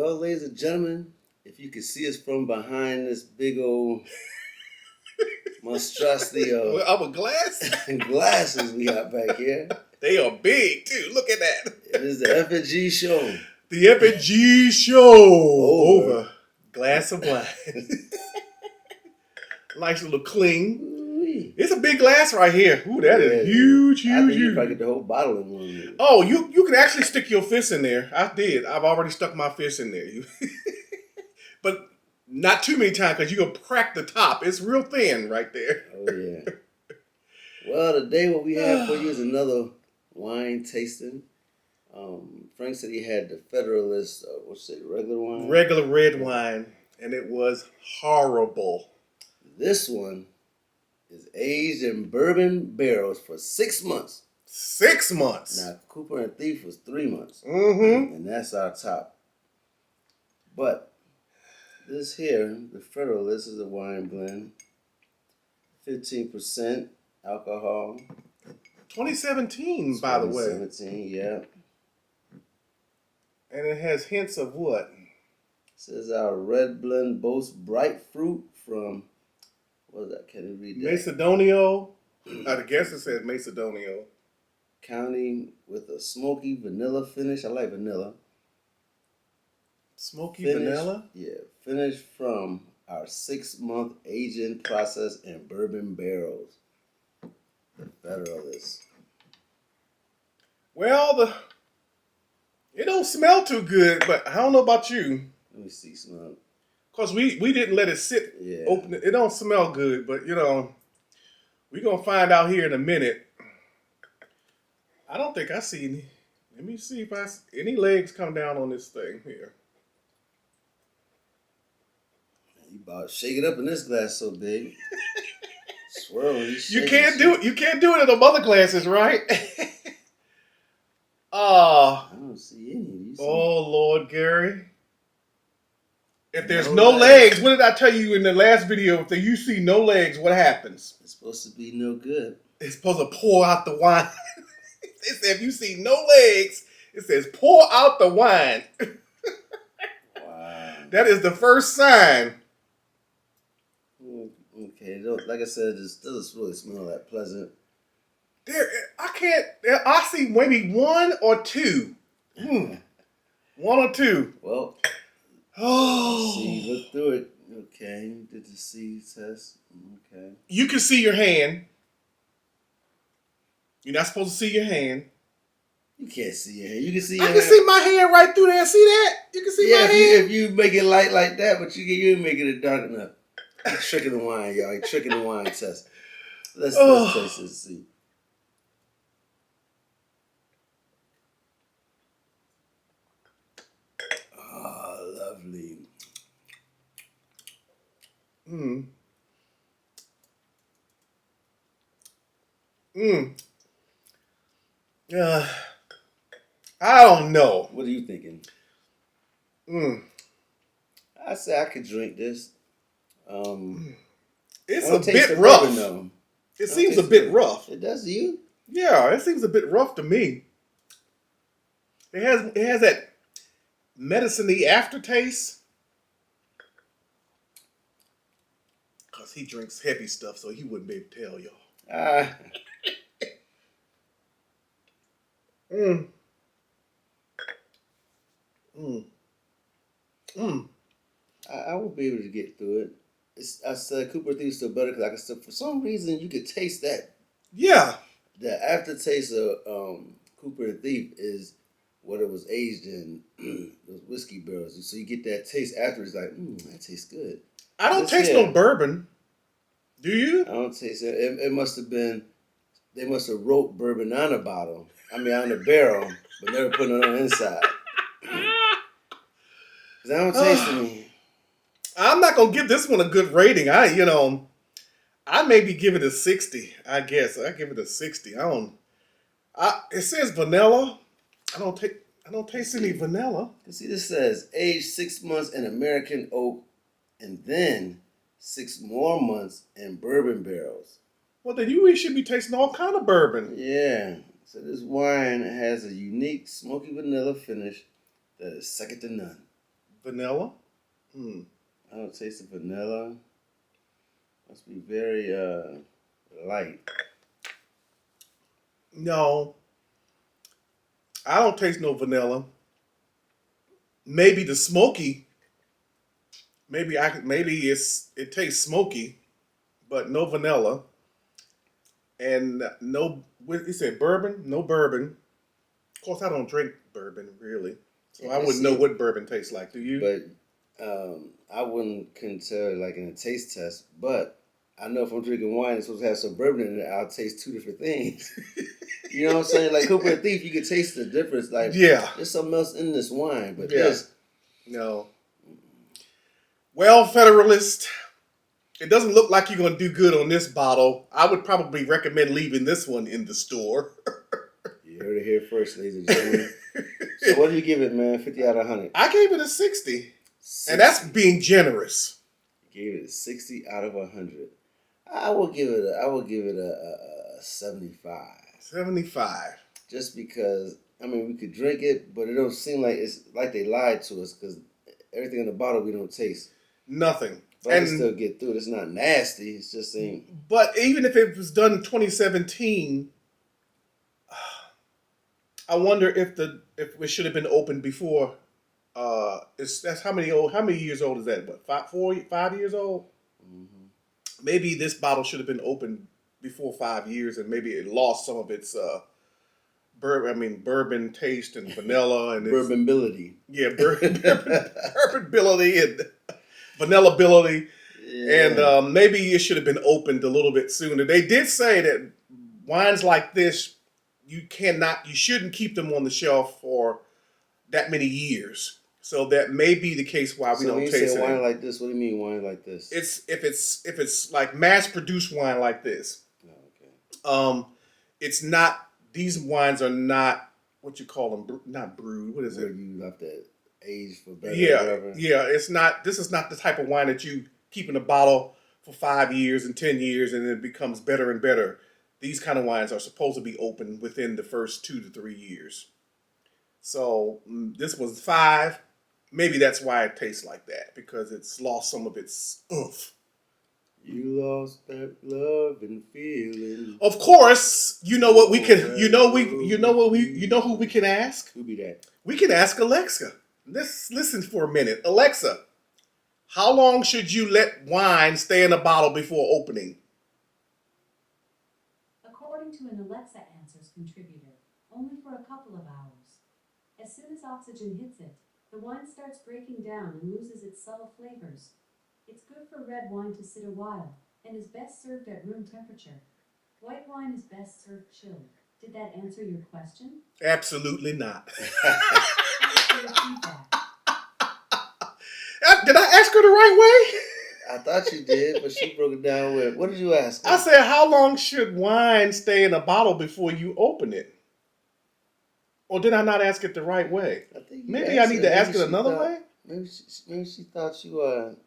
Well, ladies and gentlemen, if you could see us from behind this big old monstrosity of Our glass. glasses we got back here, They are big too. Look at that. it is the F&G show. The F&G show over glass of wine. Nice little clean. Ooh-wee. It's a big glass right here. Ooh, that is huge, I think huge, you probably huge. get the whole bottle in one. Oh, you can actually stick your fist in there. I did. I've already stuck my fist in there. But not too many times because you're going to crack the top. It's real thin right there. Oh, yeah. Well, today what we have for you is another wine tasting. Frank said he had the Federalist, what's it, regular wine? Regular red wine. And it was horrible. This one is aged in bourbon barrels for 6 months. 6 months. Now, Cooper and Thief was 3 months. Mm-hmm. And that's our top. But this here, the Federalist, is a wine blend. 15% alcohol. 2017, by the way. 2017, yeah. And it has hints of what? It says our red blend boasts bright fruit from, what is that? Can you read that? Macedonio. I guess it says Macedonio. County with a smoky vanilla finish. I like vanilla. Smoky Finish, vanilla? Yeah. Finished from our 6-month aging process in bourbon barrels. The Federalist. Well, it don't smell too good, but I don't know about you. Let me see, smell. Because we didn't let it sit open. It don't smell good, but, we're going to find out here in a minute. I don't think I see any. Let me see if any legs come down on this thing here. You about to shake it up in this glass so big. Swirl. You can't do it. You can't do it in the other glasses, right? I don't see any. Oh, Lord, Gary. If there's no legs, what did I tell you in the last video? If you see no legs, what happens? It's supposed to be no good. It's supposed to pour out the wine. It said if you see no legs, it says pour out the wine. Wow. That is the first sign. Okay, like I said, it doesn't really smell that pleasant. I see maybe one or two. One or two. Well, oh. See, look through it. Okay, did the C test. Okay. You can see your hand. You're not supposed to see your hand. You can't see your hand. You can see your hand. I can see my hand right through there. See that? You can see my hand. If you make it light like that, but you ain't making it dark enough. You're tricking the wine, y'all. You're tricking the wine test. Let's taste it and see. Oh, lovely. I don't know. What are you thinking? I say I could drink this. It's a bit rough. Bourbon, it seems a bit rough. It does to you? Yeah, it seems a bit rough to me. It has that medicine-y aftertaste. Because he drinks heavy stuff, so he wouldn't be able to tell y'all. I won't be able to get through it. I said Cooper Thief is still better because I can still, for some reason, you could taste that. Yeah. The aftertaste of Cooper and Thief is what it was aged in, those whiskey barrels. So you get that taste after. It's like, that tastes good. I don't taste no bourbon. Do you? I don't taste it. It must have been, they must have wrote bourbon on a bottle. I mean, on the barrel, but never put it on the inside. Because I don't taste any. I'm not going to give this one a good rating. I maybe give it a 60, I guess. I give it a 60. It says vanilla. I don't taste any vanilla. See, this says aged 6 months in American oak and then 6 more months in bourbon barrels. Well, then you should be tasting all kind of bourbon. Yeah. So this wine has a unique smoky vanilla finish that is second to none. Vanilla. I don't taste the vanilla. Must be very light. No, I don't taste no vanilla. Maybe the smoky. Maybe I could. Maybe it tastes smoky, but no vanilla, and no. What you said bourbon? No bourbon. Of course, I don't drink bourbon really, so I wouldn't know what bourbon tastes like. Do you? But I couldn't tell like in a taste test. But I know if I'm drinking wine, it's supposed to have some bourbon in it. I'll taste two different things. You know what I'm saying? Like Cooper and Thief, you can taste the difference. Like there's something else in this wine, but this no. Well, Federalist, it doesn't look like you're going to do good on this bottle. I would probably recommend leaving this one in the store. You heard it here first, ladies and gentlemen. So what do you give it, man? 50 out of 100. I gave it a 60. And that's being generous. You gave it a 60 out of 100. I will give it a 75. 75. Just because, I mean, we could drink it, but it don't seem like it's like they lied to us because everything in the bottle we don't taste. Nothing. But I can still get through it. It's not nasty. It's just saying. But even if it was done in 2017, I wonder if it should have been opened before. That's how many years old is that? What, 5 years old? Mm-hmm. Maybe this bottle should have been opened before 5 years, and maybe it lost some of its bourbon taste and vanilla and bourbonability. Yeah, bourbonability and vanillability. Yeah. And maybe it should have been opened a little bit sooner. They did say that wines like this, you shouldn't keep them on the shelf for that many years. So that may be the case why we don't taste it. So when you say wine like this, what do you mean wine like this? It's if it's like mass produced wine like this. Oh, okay. It's not. These wines are not what you call them. Not brewed. What is it? Where you have to age for better. Yeah. It's not. This is not the type of wine that you keep in a bottle for 5 years and 10 years and it becomes better and better. These kind of wines are supposed to be open within the first 2 to 3 years. So this was 5. Maybe that's why it tastes like that, because it's lost some of its oomph. You lost that love and feeling. Of course, you know what we can. You know who we can ask. Who be that? We can ask Alexa. Let's listen for a minute. Alexa, how long should you let wine stay in a bottle before opening? According to an Alexa Answers contributor, only for a couple of hours. As soon as oxygen hits it, the wine starts breaking down and loses its subtle flavors. It's good for red wine to sit a while and is best served at room temperature. White wine is best served chilled. Did that answer your question? Absolutely not. Thanks for your feedback. Did I ask her the right way? I thought you did, but she broke it down with, what did you ask her? I said, how long should wine stay in a bottle before you open it? Or did I not ask it the right way? Maybe I need to ask it another way? Maybe she thought you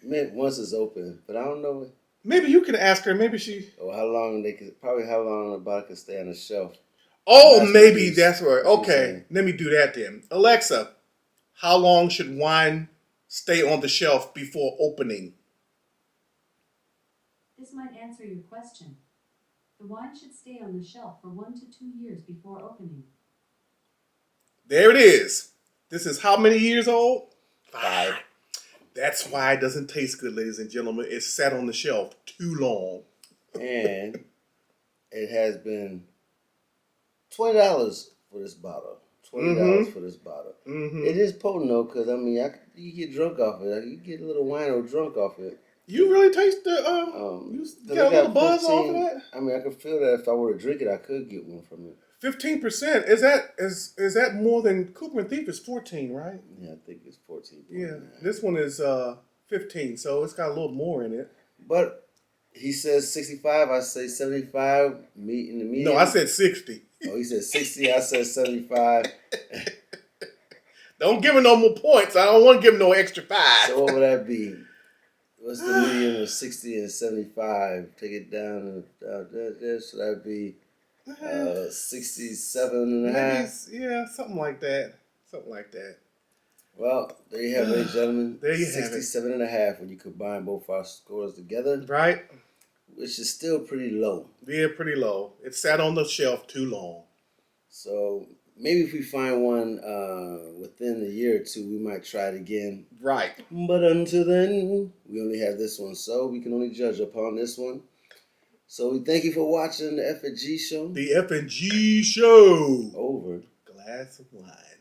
meant once it's open, but I don't know. Maybe you can ask her. Maybe she. Or how long a bottle can stay on the shelf. Oh, maybe that's right. Okay, let me do that then. Alexa, how long should wine stay on the shelf before opening? This might answer your question. The wine should stay on the shelf for 1 to 2 years before opening. There it is. This is how many years old? 5. That's why it doesn't taste good, ladies and gentlemen. It's sat on the shelf too long. And it has been $20 for this bottle. $20 for this bottle. Mm-hmm. It is potent though, because I mean, you get drunk off it. You get a little wine or drunk off it. You really taste the you get a little buzz off of that? I mean, I could feel that if I were to drink it, I could get one from it. 15%. Is that more than Cooper and Thief is 14, right? Yeah, I think it's 14. Yeah, this one is 15, so it's got a little more in it. But he says 65. I say 75. Meet in the medium. No, I said 60. Oh, he said 60. I said 75. Don't give him no more points. I don't want to give him no extra 5. So what would that be? What's the medium of 60 and 75? Take it down there. So that'd be 67 and a half. Yeah, something like that. Something like that. Well, there you have it, ladies and gentlemen. There you have it. 67.5 when you combine both our scores together. Right. Which is still pretty low. Yeah, pretty low. It sat on the shelf too long. So maybe if we find one within a year or two, we might try it again. Right. But until then, we only have this one, so we can only judge upon this one. So we thank you for watching the F&G show. The F&G show. Over. Glass of wine.